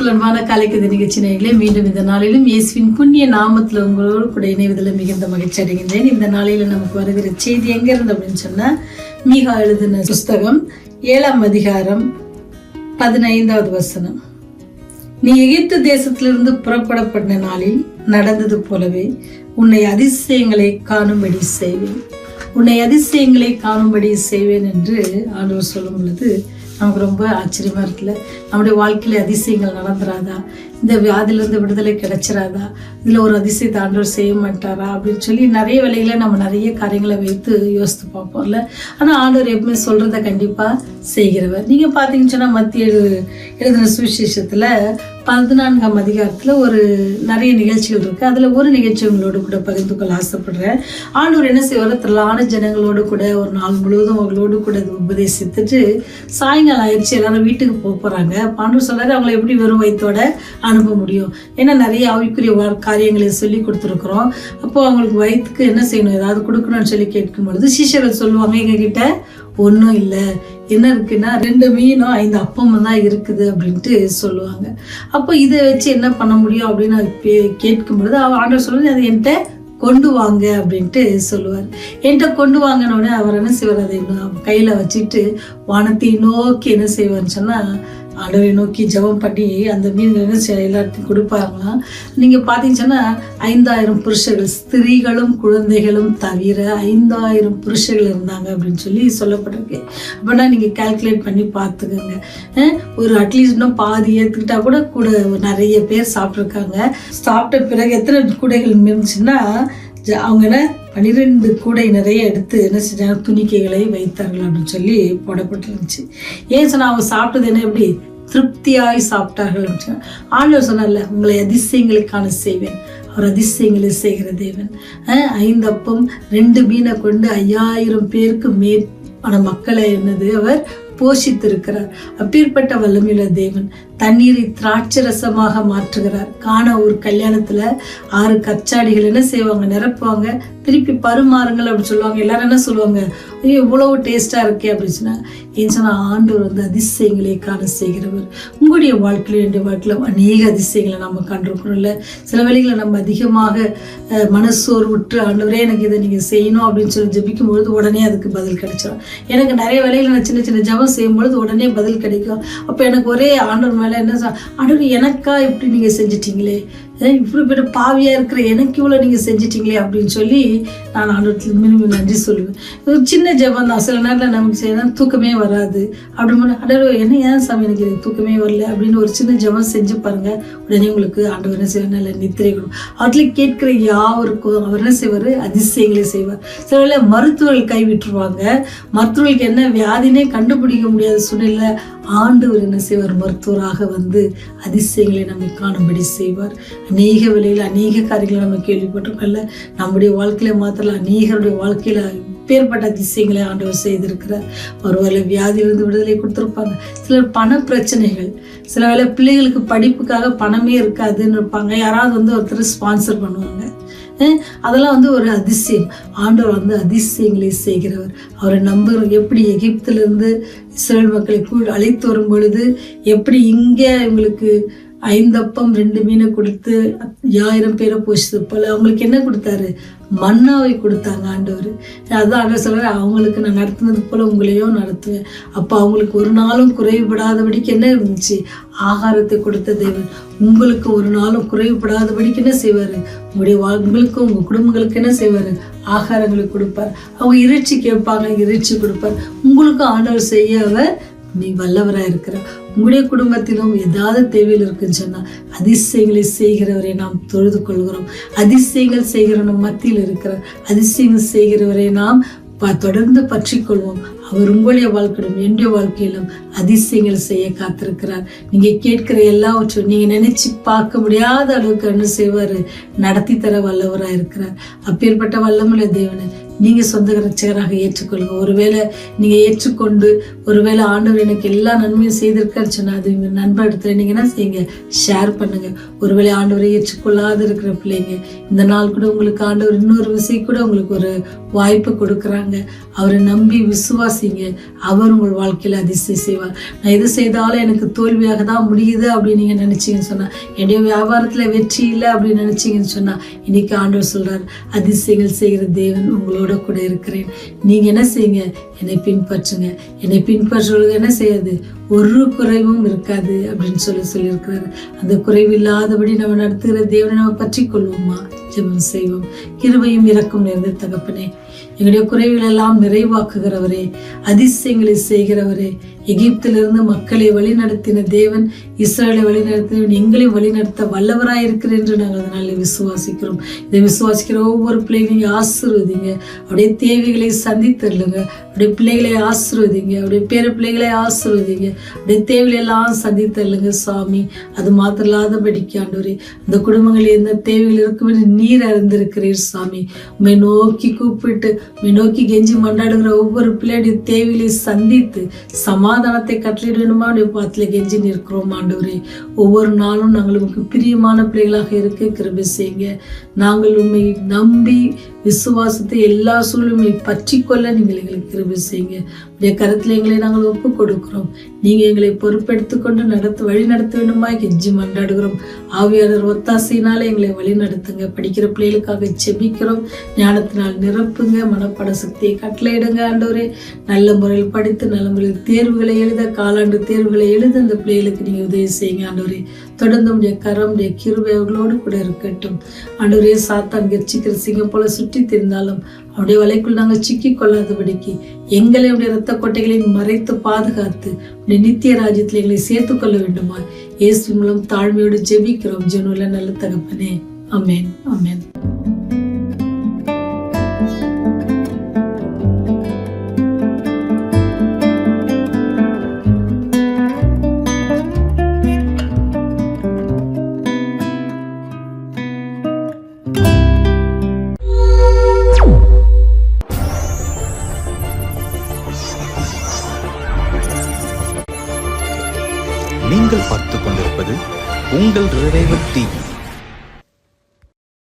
கிறிஸ்துவுக்குள் அன்பான காலைக்கதை நிகழ்ச்சி நேயர்களே, மீண்டும் இந்த நாளிலும் இயேசுவின் புண்ணிய நாமத்தில் உங்களோடு கூட இணைவதில் மிகுந்த மகிழ்ச்சி அடைகின்றேன். இந்த நாளில நமக்கு வருகிற செய்தி எங்க இருந்து அப்படின்னு சொன்னா, மீகா எழுதின புஸ்தகம் 7ஆம் அதிகாரம் 15வது வசனம். நீ எகிப்து தேசத்திலிருந்து புறப்படப்பட்ட நாளில் நடந்தது போலவே உன்னை அதிசயங்களை காணும்படி செய்வேன், உன்னை அதிசயங்களை காணும்படி செய்வேன் என்று ஆண்டவர் சொல்லும் பொழுது நமக்கு ரொம்ப ஆச்சரியமா இருக்குல்ல. நம்முடைய வாழ்க்கையில அதிசயங்கள் நடந்துராதா? இந்த வியாதிலிருந்து விடுதலை கிடைச்சிடாதா? இதுல ஒரு அதிசயத்தை ஆண்டவர் செய்ய மாட்டாரா அப்படின்னு சொல்லி நிறைய வேலைகளை நம்ம நிறைய காரியங்களை வைத்து யோசித்து பார்ப்போம்ல. ஆனா ஆண்டவர் எப்பவுமே சொல்றத கண்டிப்பா செய்கிறவர். நீங்க பாத்தீங்கன்னு சொன்னா மத்திய எழுதின சுவிசேஷத்துல 14ஆம் அதிகாரத்துல ஒரு நிறைய நிகழ்ச்சிகள் இருக்கு. அதுல ஒரு நிகழ்ச்சி உங்களோடு கூட பகிர்ந்து கொள்ள ஆசைப்படுறேன். ஆண்டவர் என்ன செய்வார், திரளான ஜனங்களோடு கூட ஒரு நாள் முழுவதும் அவங்களோடு கூட உபதேசித்துட்டு சாயங்காலம் ஆயிடுச்சு, எல்லாரும் வீட்டுக்கு போறாங்க. ஆண்டவர் சொல்றாரு, அவங்களை எப்படி வெறும் வயிற்றோட அனுப்ப முடியும்? ஏன்னா நிறைய ஆவிக்குரிய காரியங்களை சொல்லி கொடுத்துருக்குறோம். அப்போ அவங்களுக்கு வயிற்றுக்கு என்ன செய்யணும், ஏதாவது கொடுக்கணும்னு சொல்லி கேட்கும் பொழுது சீஷர்கள் சொல்லுவாங்க, எங்க கிட்ட ஒன்றும் இல்லை, என்ன இருக்குன்னா 2 மீனும் 5 அப்பமும் தான் இருக்குது அப்படின்ட்டு சொல்லுவாங்க. அப்போ இதை வச்சு என்ன பண்ண முடியும் அப்படின்னு கேட்கும் பொழுது ஆண்டவர் சொல்லுறது, அது என்கிட்ட கொண்டு வாங்க அப்படின்ட்டு சொல்லுவார். என்கிட்ட கொண்டு வாங்கினோடனே அவர் என்ன செய்வார், அதை கையில் வச்சுட்டு வானத்தை நோக்கி என்ன செய்வார்னு சொன்னால் ஆண்டவரை நோக்கி ஜெபம் பண்ணி அந்த மீன்கள் எல்லாத்தையும் கொடுப்பாங்களாம். நீங்கள் பார்த்தீங்கன்னா 5000 புருஷர்கள், ஸ்திரீகளும் குழந்தைகளும் தவிர 5000 புருஷர்கள் இருந்தாங்க அப்படின்னு சொல்லி சொல்லப்பட்டிருக்கு. அப்படின்னா நீங்கள் கால்குலேட் பண்ணி பார்த்துக்கோங்க. ஒரு அட்லீஸ்ட் இன்னும் பாதி ஏற்றுக்கிட்டா கூட நிறைய பேர் சாப்பிட்ருக்காங்க. சாப்பிட்ட பிறகு எத்தனை கூடைகள் இருந்துச்சுன்னா அவங்க 12 கூடை நிறைய எடுத்து என்ன செஞ்சாங்க, துணிக்கைகளை வைத்தார்கள் அப்படின்னு சொல்லி போடப்பட்டிருந்துச்சு. ஏன் சொன்னா அவங்க சாப்பிட்டது என்ன, எப்படி திருப்தியாய் சாப்பிட்டார்கள். ஆண்டவர் சொன்னார்ல, உங்களை அதிசயங்களை காண செய்வேன். அவர் அதிசயங்களை செய்கிற தேவன். 5 அப்பம் 2 மீனை கொண்டு 5000 பேருக்கு மேற்பட்ட மக்களை என்னது அவர் போஷித்திருக்கிறார். அப்பேற்பட்ட வல்லமையுள்ள தேவன் தண்ணீரை திராட்சை ரசமாக மாற்றுகிறார். காண ஒரு கல்யாணத்துல 6 கச்சாடிகள் என்ன செய்வாங்க, நிரப்புவாங்க, திருப்பி பருமாறுங்கள் அப்படின்னு சொல்லுவாங்க. எல்லாரும் என்ன சொல்லுவாங்க, ஐயோ இவ்வளவு டேஸ்டா இருக்கே அப்படின்னு சொன்னாங்க. ஏன் சொன்னா ஆண்டவர் அதிசயங்களை காண செய்கிறவர். உங்களுடைய வாழ்க்கையில என்னுடைய வாழ்க்கையில அநேக அதிசயங்களை நம்ம கண்டிருக்கிறோம் இல்ல. சில வேளைகளை நம்ம அதிகமாக மனசோர்வுற்று ஆண்டவரே எனக்கு இதை நீங்க செய்யணும் அப்படின்னு சொல்லி ஜெபிக்கும் பொழுது உடனே அதுக்கு பதில் கிடைச்சிடும். எனக்கு நிறைய வேலைகளை நான் சின்ன சின்ன ஜெபம் செய்யும் பொழுது உடனே பதில் கிடைக்கும். அப்ப எனக்கு ஒரே ஆண்டவர் மேல என்ன, ஆண்டவர் எனக்கா இப்படி நீங்க செஞ்சிட்டீங்களே, இப்படி பேர் பாவியா இருக்கிற எனக்கு இவ்வளோ நீங்க செஞ்சிட்டீங்களே அப்படின்னு சொல்லி நான் ஆண்டவருக்கு மினிமம் நன்றி சொல்லுவேன். ஒரு சின்ன ஜெபம் தான். சில நேரத்தில் நமக்கு செய்யணும் தூக்கமே வராது அப்படின்னு, ஆண்டவர் என்ன ஏன் சாமி எனக்கு தூக்கமே வரல அப்படின்னு ஒரு சின்ன ஜெபம் செஞ்சு பாருங்க. உடனே உங்களுக்கு ஆண்டவர் என்ன செய்வார், நல்ல நித்திரை கொடுக்கும். அவர்களை கேட்கிற யாருக்கும் அவர் என்ன செய்வார், அதிசயங்களை செய்வார். சில வேளை மருத்துவர்கள் கைவிட்டுருவாங்க. மருத்துவர்களுக்கு என்ன வியாதினே கண்டுபிடிக்க முடியாத சூழ்நிலை ஆண்டவர் என்ன செய்வார், மருத்துவராக அதிசயங்களை நம்மை காணும்படி செய்வார். அநேக வேளையில் அநேக காரியங்களை நம்ம கேள்விப்பட்டிருக்கோம்ல. நம்முடைய வாழ்க்கையில மாத்திரம் அநேகருடைய வாழ்க்கையில பேர்பட்ட அதிசயங்களை ஆண்டவர் செய்திருக்கிறார். ஒருவேளை வியாதியிலிருந்து விடுதலை கொடுத்துருப்பாங்க. சிலர் பண பிரச்சனைகள், சில வேளை பிள்ளைகளுக்கு படிப்புக்காக பணமே இருக்காதுன்னு இருப்பாங்க. யாராவது ஒருத்தர் ஸ்பான்சர் பண்ணுவாங்க. அதெல்லாம் ஒரு அதிசயம். ஆண்டவர் அதிசயங்களை செய்கிறவர். அவரை நம்புகிற, எப்படி எகிப்திலிருந்து இஸ்ரேல் மக்களை அழைத்து வரும் பொழுது எப்படி இங்கே இவங்களுக்கு 5 அப்பம் 2 மீனை கொடுத்து 5000 பேரை போஷித்து போல அவங்களுக்கு என்ன கொடுத்தாரு, மன்னாவை கொடுத்தாங்க ஆண்டவர். அதான் ஆண்டவர் சொல்றாரு, அவங்களுக்கு நான் நடத்தினது போல உங்களையும் நடத்துவேன். அப்போ அவங்களுக்கு ஒரு நாளும் குறைவுபடாதபடிக்கு என்ன இருந்துச்சு, ஆகாரத்தை கொடுத்த தேவன் உங்களுக்கு ஒரு நாளும் குறைவுபடாதபடிக்கு என்ன செய்வாரு, உங்களுக்கும் உங்க குடும்பங்களுக்கு என்ன செய்வாரு, ஆகாரங்களை கொடுப்பார். அவங்க இறைச்சி கேட்பாங்க, இறைச்சி கொடுப்பார். உங்களுக்கும் ஆண்டவர் செய்ய அவர் நீ வல்லவராக இருக்கிறார். உங்களுடைய குடும்பத்திலும் ஏதாவது தேவையில் இருக்குன்னு சொன்னா அதிசயங்களை செய்கிறவரை நாம் தொழுது கொள்கிறோம். அதிசயங்கள் செய்கிற நம் மத்தியில் இருக்கிறார். அதிசயங்கள் செய்கிறவரை நாம் தொடர்ந்து பற்றி கொள்வோம். அவர் உங்களுடைய வாழ்க்கையிலும் என்னுடைய வாழ்க்கையிலும் அதிசயங்கள் செய்ய காத்திருக்கிறார். நீங்க கேட்கிற எல்லாவற்றும் நீங்க நினைச்சு பார்க்க முடியாத அளவுக்கு என்ன செய்வாரு, நடத்தி தர வல்லவராக இருக்கிறார். அப்பேற்பட்ட வல்லமுள்ள தேவனை நீங்கள் சொந்த இரட்சகராக ஏற்றுக்கொள்ளுங்க. ஒருவேளை நீங்கள் ஏற்றுக்கொண்டு ஒருவேளை ஆண்டவர் எனக்கு எல்லா நன்மையும் செய்திருக்கான்னு சொன்னால் அது உங்கள் நண்பர் இடத்துல நீங்கள் என்ன செய்யுங்க, ஷேர் பண்ணுங்க. ஒருவேளை ஆண்டவரை ஏற்றுக்கொள்ளாத இருக்கிற பிள்ளைங்க இந்த நாள் கூட உங்களுக்கு ஆண்டவர் இன்னொரு விஷயம் கூட உங்களுக்கு ஒரு வாய்ப்பு கொடுக்குறாங்க. அவரை நம்பி விசுவாசிங்க, அவர் உங்கள் வாழ்க்கையில் அதிசயம் செய்வார். நான் எது செய்தாலும் எனக்கு தோல்வியாக தான் முடியுது அப்படின்னு நீங்கள் நினச்சிங்கன்னு சொன்னால், என்னுடைய வியாபாரத்தில் வெற்றி இல்லை அப்படின்னு நினச்சிங்கன்னு சொன்னால், இன்னைக்கு ஆண்டவர் சொல்கிறார், அதிசயங்கள் செய்கிற தேவன் உங்களோட கூட இருக்கிறேன். நீங்கள் என்ன செய்யுங்க, என்னை பின்பற்றுங்க. என்னை பின்பற்றுவதற்கு என்ன செய்யாது, ஒரு குறைவும் இருக்காது அப்படின்னு சொல்லியிருக்கிறாரு. அந்த குறைவு இல்லாதபடி நம்ம நடத்துகிற தேவனை நம்ம பற்றி கொள்வோமா? ஜெபம் செய்வோம். கிருபையும் இரக்கம் நிறைந்த தகப்பனே, எங்களுடைய குறைவுகள் எல்லாம் நிறைவாக்குகிறவரே, அதிசயங்களை செய்கிறவரே, எகிப்திலிருந்து மக்களை வழிநடத்தின தேவன், இஸ்ரேலை வழிநடத்தினவன், எங்களையும் வழிநடத்த வல்லவராயிருக்கிறேன் என்று நாங்கள் அதனால விசுவாசிக்கிறோம். இதை விசுவாசிக்கிற ஒவ்வொரு பிள்ளைகளையும் ஆசீர்வதிங்க. அப்படியே தேவைகளை சந்தித்தருளுங்க. அப்படியே பிள்ளைகளை ஆசீர்வதிங்க. அப்படியே பேர பிள்ளைகளை ஆசீர்வதிங்க. அப்படியே தேவைகளை எல்லாம் சந்தித்தருளுங்க சாமி. அது மாத்திரம் இல்லாதபடிக்கு ஆண்டவரே, அந்த குடும்பங்களில் எந்த தேவைகள் இருக்கும் என்று நீர் அறிந்திருக்கிறீர் சாமி. உம்மை நோக்கி கூப்பிட்டு உம்மை நோக்கி கெஞ்சி மண்டாடுகிற ஒவ்வொரு பிள்ளையுடைய தேவைகளை சந்தித்து சமாதானத்தை கட்டளையிட வேண்டுமா பாத்துல கெஞ்சி நிற்கிறோம் ஆண்டவரே. ஒவ்வொரு நாளும் நாங்கள் உங்களுக்கு பிரியமான பிள்ளைகளாக இருக்க கிருபை செய்யுங்க. நாங்கள் உண்மை நம்பி விசுவாசத்தை எல்லா சூழ்நிலை பற்றி கொள்ள நீங்கள் எங்களுக்கு கிருபை செய்யுங்க. உடைய கருத்தில் எங்களை நாங்கள் ஒப்பு கொடுக்கிறோம். நீங்கள் எங்களை பொறுப்பெடுத்துக்கொண்டு வழி நடத்த வேண்டுமா கெஞ்சி மன்றாடுகிறோம். ஆவியாளர் ஒத்தாசையினால எங்களை வழி நடத்துங்க. படிக்கிற பிள்ளைகளுக்காக செபிக்கிறோம். ஞானத்தினால் நிரப்புங்க. மனப்பாட சக்தியை கட்டளையிடுங்க ஆண்டவரே. நல்ல முறையில் படித்து நல்ல முறையில் தேர்வுகளை எழுத, காலாண்டு தேர்வுகளை எழுத அந்த பிள்ளைகளுக்கு நீங்கள் உதவி செய்யுங்க ஆண்டவரே. தொடர்ந்து உடைய கரம் உடைய கிருபை அவர்களோடு கூட இருக்கட்டும் ஆண்டவரே. சாத்தான் கெர்ச்சிக்கிற சிங்கம் போல சுற்றி தெரிந்தாலும் அவருடைய வலைக்குள் நாங்கள் சிக்கி கொள்ளாதபடிக்கு எங்களை உடைய இரத்த கொட்டைகளையும் மறைத்து பாதுகாத்து உடைய நித்திய ராஜ்யத்தில் எங்களை சேர்த்து கொள்ள வேண்டுமா இயேசு மூலம் தாழ்மையோடு ஜெபிக்கிறோம் ஜெனுல நல்ல தகப்பனே. ஆமென், ஆமென். நீங்கள் பார்த்துக் கொண்டிருப்பது உங்கள் ரிவைவல் டிவி.